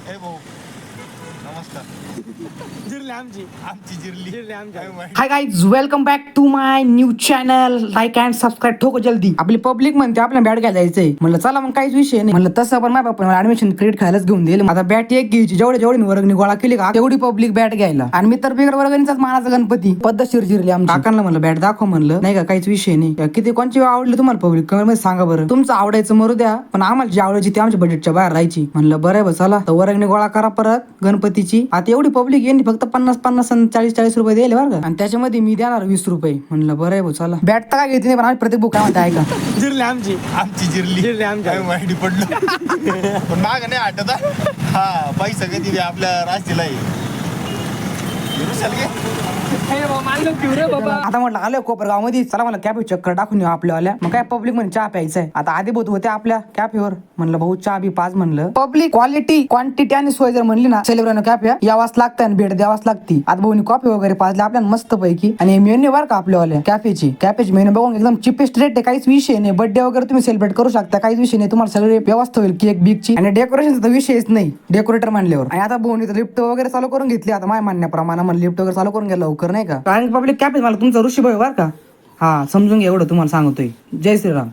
ए भाऊ नमस्कार. जिरली आमची जिरली आमची. Hi guys, welcome back to my new channel. Like and subscribe ठोको जल्दी. आपली पब्लिक म्हणते आपल्या बॅट घ्यायला जायचंय. म्हणलं चला मग काहीच विषय नाही. म्हणलं तसं पण माझ्या पप्पा ऍडमिशन क्रिकेट खेळायलाच घेऊन दिले. आता बॅट एक घ्यायची, जेवढी वर्गणी गोळा केली का तेवढी पब्लिक बॅट घ्यायला. आणि मी तर बिगर वर्गणीचाच मानाचा गणपती पद्धतशीर जिरली आमच्या काकांना. म्हणलं बॅट दाखव, म्हणलं नाही का काहीच विषय नाही. किती कोणची आवडली तुम्हाला पब्लिक कमेंट मध्ये सांगा बरं. तुमचं आवडायचं मरू द्या, पण आम्हाला जी आवडायची ती आमच्या बजेटच्या बाहेर राहायची. म्हणलं बरं आहे, चला तर वर्गणी गोळा करा परत गणपतीची. आता एवढी पब्लिक येईल फक्त 50 आणि 40 रुपये दिले बरं का. आणि त्याच्यामध्ये मी देणार 20 रुपये. म्हणलं बरं आहे भाऊ चला. बॅट तर काय घेतली नाही, पण आम्ही प्रत्येक बुक काय म्हणते ऐका. जिरली आमची जिरली आमच्या. आम्ही माहिती पडलो पण माग नाही आठवत हा. पैसा कधी दे आपल्या राशीला आता म्हटलं आलो कोपरगाव मध्ये, चला मला कॅफे चक्कर टाकून येऊ आपल्याला. मग काय पब्लिक म्हणजे चहा प्यायचा आहे. आता आधी बहुत होते आपल्या कॅफेवर. म्हणलं भाऊ चहा बी पाच. म्हणलं पब्लिक क्वालिटी क्वांटिटी आणि सोय जर म्हणली ना सेलिब्रेनो कॅफे यावाच लागतं आणि भेट द्यावाच लागती. आता भाऊनी कॉफी वगैरे पाजले आपल्याला मस्त पैकी. आणि मेन्यू वर का आपल्यावाल्या कॅफेची मेन्यू बघून एकदम चिपेस्ट रेट आहे. काहीच विषय नाही. बर्थडे वगैरे तुम्ही सेलिब्रेट करू शकता, काहीच विषय नाही. तुम्हाला सगळे व्यवस्था होईल केक बिकची. आणि डेकोरेशनचा विषयच नाही डेकोरेटर मानल्यावर. आणि आता भाऊनी लिफ्ट वगैरे चालू करून घेतली. आता माझ्या म्हणण्याप्रमाणे मला लिफ्ट वगैरे चालू करून घ्या लवकर नाही का. कारण पब्लिक कॅफे मला तुमचा ऋषी भाई बर का. हा समजून घ्या, एवढं तुम्हाला सांगतोय. जय श्रीराम.